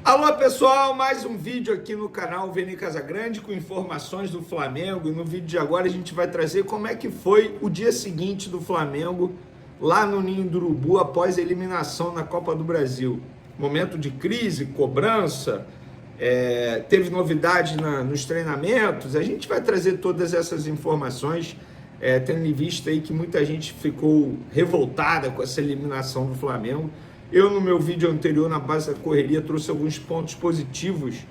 Alô pessoal, mais um vídeo aqui no canal Veni Casagrande com informações do Flamengo. E no vídeo de agora a gente vai trazer como é que foi o dia seguinte do Flamengo lá no Ninho do Urubu após a eliminação na Copa do Brasil. Momento de crise, cobrança, teve novidade nos treinamentos. A gente vai trazer todas essas informações, tendo em vista aí que muita gente ficou revoltada com essa eliminação do Flamengo. Eu, no meu vídeo anterior, na base da correria, trouxe alguns pontos positivos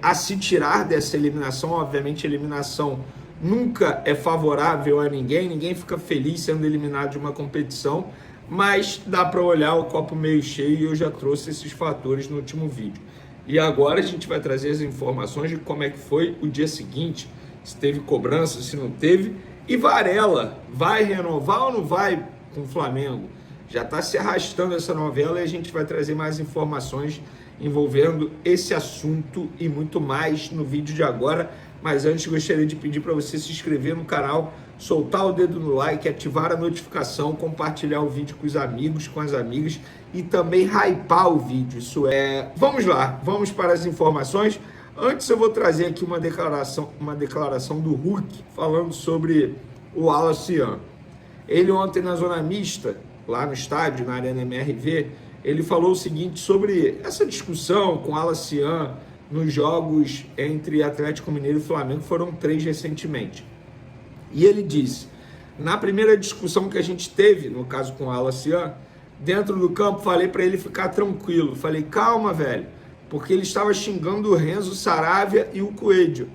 a se tirar dessa eliminação. Obviamente, a eliminação nunca é favorável a ninguém, ninguém fica feliz sendo eliminado de uma competição, mas dá para olhar o copo meio cheio e eu já trouxe esses fatores no último vídeo. E agora a gente vai trazer as informações de como é que foi o dia seguinte, se teve cobrança, se não teve, e Varela vai renovar ou não vai com o Flamengo? Já está se arrastando essa novela e a gente vai trazer mais informações envolvendo esse assunto e muito mais no vídeo de agora. Mas antes gostaria de pedir para você se inscrever no canal, soltar o dedo no like, ativar a notificação, compartilhar o vídeo com os amigos, com as amigas e também hypar o vídeo. Vamos lá, vamos para as informações. Antes eu vou trazer aqui uma declaração do Hulk falando sobre o Wallace Yan. Ele ontem na zona mista, lá no estádio, na Arena MRV, ele falou o seguinte sobre essa discussão com Wallace Yan nos jogos entre Atlético Mineiro e Flamengo, foram 3 recentemente. E ele disse, na primeira discussão que a gente teve, no caso com Wallace Yan, dentro do campo, falei para ele ficar tranquilo, falei, calma, velho, porque ele estava xingando o Renzo, Saravia e o Coelho.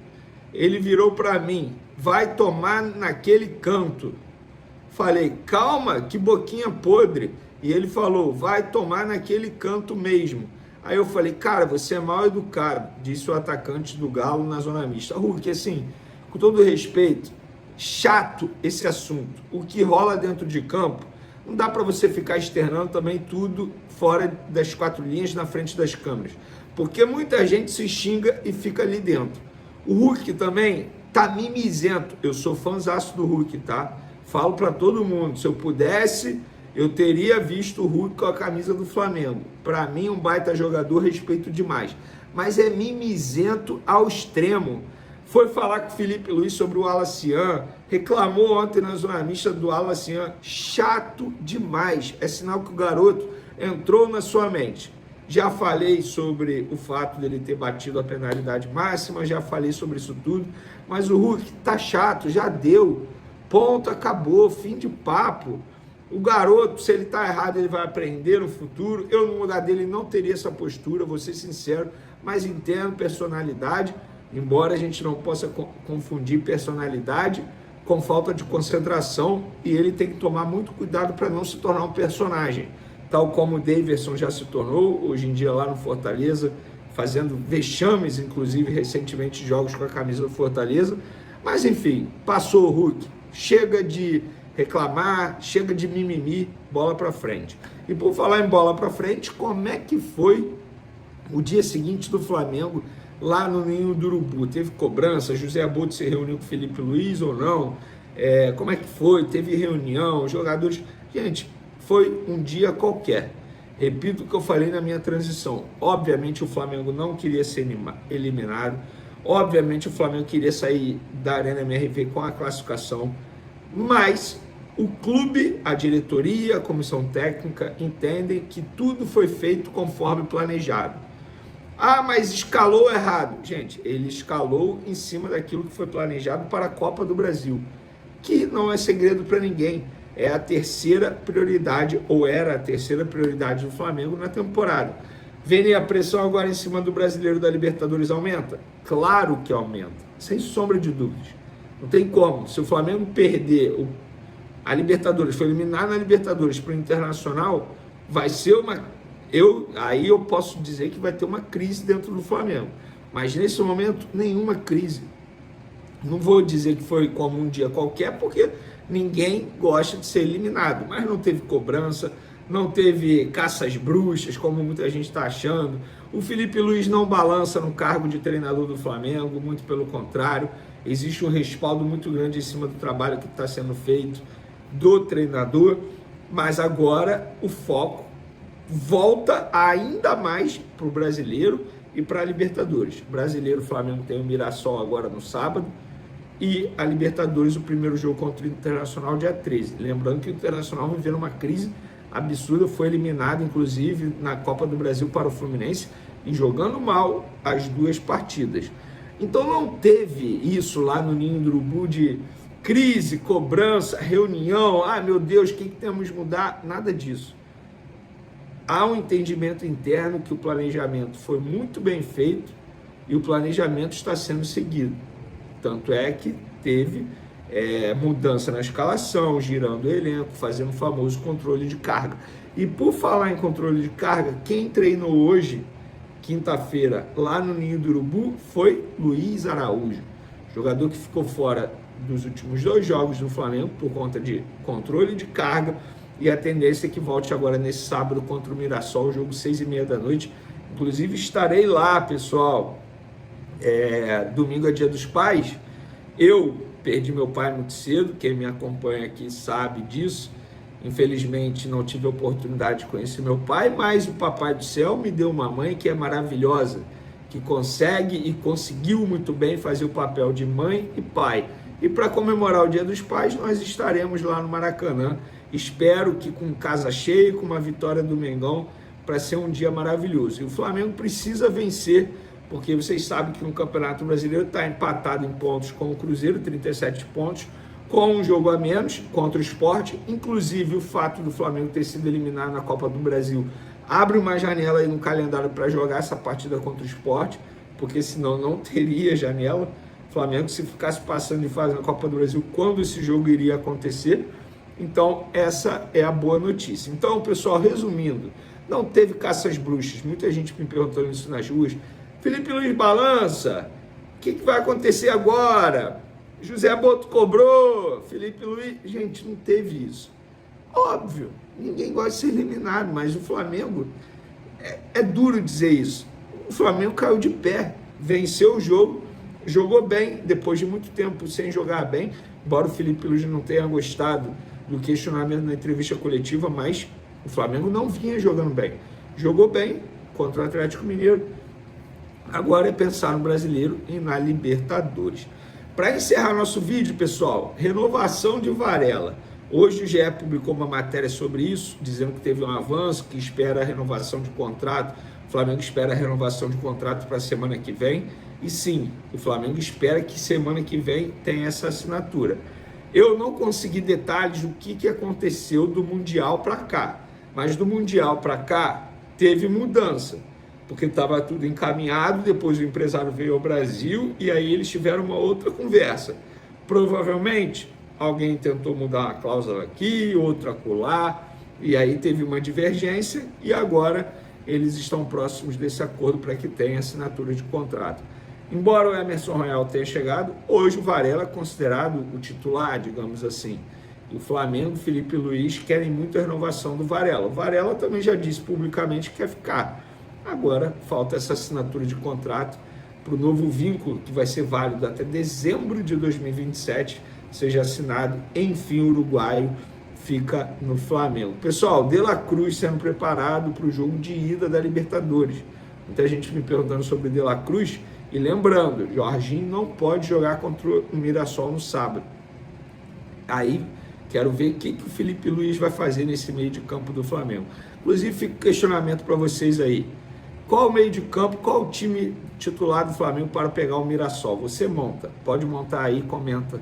Ele virou para mim, vai tomar naquele canto. Falei, calma, que boquinha podre. E ele falou, vai tomar naquele canto mesmo. Aí eu falei, cara, você é mal educado, disse o atacante do Galo na zona mista. Hulk, assim, com todo respeito, chato esse assunto. O que rola dentro de campo, não dá para você ficar externando também tudo fora das 4 linhas, na frente das câmeras. Porque muita gente se xinga e fica ali dentro. O Hulk também tá mimizento. Eu sou fãzaço do Hulk, tá? Falo para todo mundo, se eu pudesse, eu teria visto o Hulk com a camisa do Flamengo. Para mim, um baita jogador, respeito demais. Mas é mimizento ao extremo. Foi falar com o Felipe Luiz sobre o Wallace Yan, reclamou ontem na zona mista do Wallace Yan. Chato demais. É sinal que o garoto entrou na sua mente. Já falei sobre o fato dele ter batido a penalidade máxima, já falei sobre isso tudo. Mas o Hulk tá chato, já deu. Ponto, acabou, fim de papo. O garoto, se ele está errado, ele vai aprender no futuro. Eu, no lugar dele, não teria essa postura, vou ser sincero, mas entendo personalidade, embora a gente não possa confundir personalidade com falta de concentração, e ele tem que tomar muito cuidado para não se tornar um personagem, tal como o Daverson já se tornou, hoje em dia lá no Fortaleza, fazendo vexames, inclusive, recentemente, jogos com a camisa do Fortaleza. Mas, enfim, passou o Hulk. Chega de reclamar, chega de mimimi, bola para frente. E por falar em bola para frente, como é que foi o dia seguinte do Flamengo lá no Ninho do Urubu? Teve cobrança? José Abude se reuniu com o Felipe Luiz ou não? Como é que foi? Teve reunião? Jogadores... Gente, foi um dia qualquer. Repito o que eu falei na minha transição. Obviamente o Flamengo não queria ser eliminado. Obviamente o Flamengo queria sair da Arena MRV com a classificação, mas o clube, a diretoria, a comissão técnica entendem que tudo foi feito conforme planejado. Ah, mas escalou errado. Gente, ele escalou em cima daquilo que foi planejado para a Copa do Brasil, que não é segredo para ninguém. É a terceira prioridade, ou era a terceira prioridade do Flamengo na temporada. Vem a pressão agora em cima do Brasileiro da Libertadores aumenta? Claro que aumenta, sem sombra de dúvidas. Não tem como. Se o Flamengo perder a Libertadores, foi eliminado na Libertadores para o Internacional, vai ser aí eu posso dizer que vai ter uma crise dentro do Flamengo. Mas nesse momento, nenhuma crise. Não vou dizer que foi como um dia qualquer, porque ninguém gosta de ser eliminado. Mas não teve cobrança, não teve caças bruxas, como muita gente está achando. O Felipe Luiz não balança no cargo de treinador do Flamengo, muito pelo contrário. Existe um respaldo muito grande em cima do trabalho que está sendo feito do treinador, mas agora o foco volta ainda mais para o Brasileiro e para a Libertadores. Brasileiro, o Flamengo tem o Mirassol agora no sábado, e a Libertadores, o primeiro jogo contra o Internacional, dia 13. Lembrando que o Internacional vivendo uma crise absurda, foi eliminado, inclusive, na Copa do Brasil para o Fluminense, e jogando mal as duas partidas. Então não teve isso lá no Ninho do Urubu de crise, cobrança, reunião, meu Deus, o que temos que mudar? Nada disso. Há um entendimento interno que o planejamento foi muito bem feito e o planejamento está sendo seguido. Tanto é que teve mudança na escalação, girando o elenco, fazendo o famoso controle de carga. E por falar em controle de carga, quem treinou hoje, quinta-feira, lá no Ninho do Urubu, foi Luiz Araújo, jogador que ficou fora dos últimos 2 jogos do Flamengo por conta de controle de carga, e a tendência é que volte agora nesse sábado contra o Mirassol, jogo 6h30 da noite. Inclusive estarei lá, pessoal. Domingo é Dia dos Pais. Eu perdi meu pai muito cedo, quem me acompanha aqui sabe disso. Infelizmente não tive a oportunidade de conhecer meu pai, mas o Papai do Céu me deu uma mãe que é maravilhosa, que consegue e conseguiu muito bem fazer o papel de mãe e pai. E para comemorar o Dia dos Pais, nós estaremos lá no Maracanã. Espero que com casa cheia, com uma vitória do Mengão, para ser um dia maravilhoso. E o Flamengo precisa vencer, porque vocês sabem que no Campeonato Brasileiro está empatado em pontos com o Cruzeiro, 37 pontos, com um jogo a menos contra o Sport. Inclusive, o fato do Flamengo ter sido eliminado na Copa do Brasil abre uma janela aí no calendário para jogar essa partida contra o Sport, porque senão não teria janela. O Flamengo, se ficasse passando de fase na Copa do Brasil, quando esse jogo iria acontecer? Então, essa é a boa notícia. Então, pessoal, resumindo, não teve caça às bruxas. Muita gente me perguntando isso nas ruas. Felipe Luiz balança. O que vai acontecer agora? José Boto cobrou. Felipe Luiz... Gente, não teve isso. Óbvio, ninguém gosta de ser eliminado, mas o Flamengo... É duro dizer isso. O Flamengo caiu de pé, venceu o jogo, jogou bem, depois de muito tempo sem jogar bem, embora o Felipe Luiz não tenha gostado do questionamento na entrevista coletiva, mas o Flamengo não vinha jogando bem. Jogou bem contra o Atlético Mineiro. Agora é pensar no Brasileiro e na Libertadores. Para encerrar nosso vídeo, pessoal, renovação de Varela. Hoje o GE publicou uma matéria sobre isso, dizendo que teve um avanço, que espera a renovação de contrato. O Flamengo espera a renovação de contrato para a semana que vem. E sim, o Flamengo espera que semana que vem tenha essa assinatura. Eu não consegui detalhes do que aconteceu do Mundial para cá, mas do Mundial para cá teve mudança, porque estava tudo encaminhado, depois o empresário veio ao Brasil e aí eles tiveram uma outra conversa. Provavelmente alguém tentou mudar uma cláusula aqui, outra acolá, e aí teve uma divergência e agora eles estão próximos desse acordo para que tenha assinatura de contrato. Embora o Emerson Royal tenha chegado, hoje o Varela é considerado o titular, digamos assim. E o Flamengo, Felipe Luiz, querem muito a renovação do Varela. O Varela também já disse publicamente que quer ficar. Agora falta essa assinatura de contrato para o novo vínculo, que vai ser válido até dezembro de 2027, seja assinado. Enfim, o uruguaio fica no Flamengo. Pessoal, De La Cruz sendo preparado para o jogo de ida da Libertadores. Muita gente me perguntando sobre De La Cruz. E lembrando, Jorginho não pode jogar contra o Mirassol no sábado. Aí, quero ver o que o Felipe Luiz vai fazer nesse meio de campo do Flamengo. Inclusive, fica um questionamento para vocês aí. Qual o meio de campo, qual o time titular do Flamengo para pegar o Mirassol? Você monta. Pode montar aí, comenta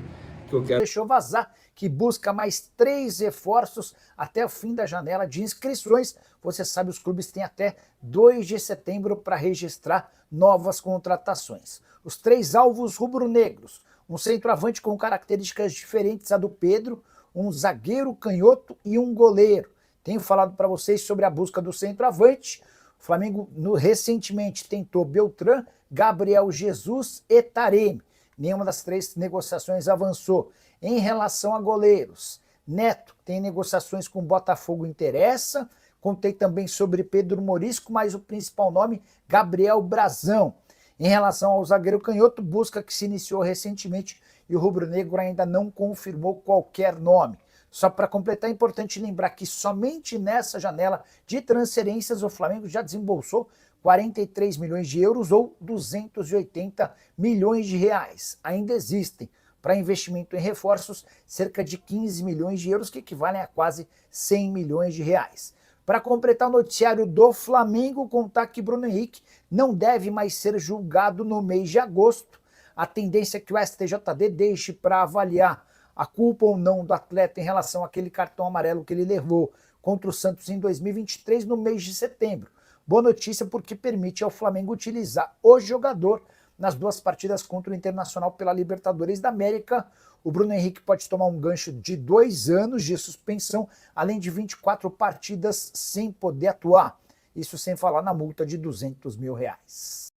que eu quero. Deixou vazar que busca mais 3 reforços até o fim da janela de inscrições. Você sabe, os clubes têm até 2 de setembro para registrar novas contratações. Os 3 alvos rubro-negros: um centroavante com características diferentes a do Pedro, um zagueiro canhoto e um goleiro. Tenho falado para vocês sobre a busca do centroavante. O Flamengo recentemente tentou Beltrán, Gabriel Jesus e Taremi. Nenhuma das 3 negociações avançou. Em relação a goleiros, Neto tem negociações com o Botafogo, interessa. Contei também sobre Pedro Morisco, mas o principal nome, Gabriel Brazão. Em relação ao zagueiro canhoto, busca que se iniciou recentemente e o rubro-negro ainda não confirmou qualquer nome. Só para completar, é importante lembrar que somente nessa janela de transferências o Flamengo já desembolsou 43 milhões de euros ou 280 milhões de reais. Ainda existem, para investimento em reforços, cerca de 15 milhões de euros, que equivalem a quase 100 milhões de reais. Para completar o noticiário do Flamengo, contar que Bruno Henrique não deve mais ser julgado no mês de agosto. A tendência é que o STJD deixe para avaliar a culpa ou não do atleta em relação àquele cartão amarelo que ele levou contra o Santos em 2023 no mês de setembro. Boa notícia porque permite ao Flamengo utilizar o jogador nas 2 partidas contra o Internacional pela Libertadores da América. O Bruno Henrique pode tomar um gancho de 2 anos de suspensão, além de 24 partidas sem poder atuar. Isso sem falar na multa de 200 mil reais.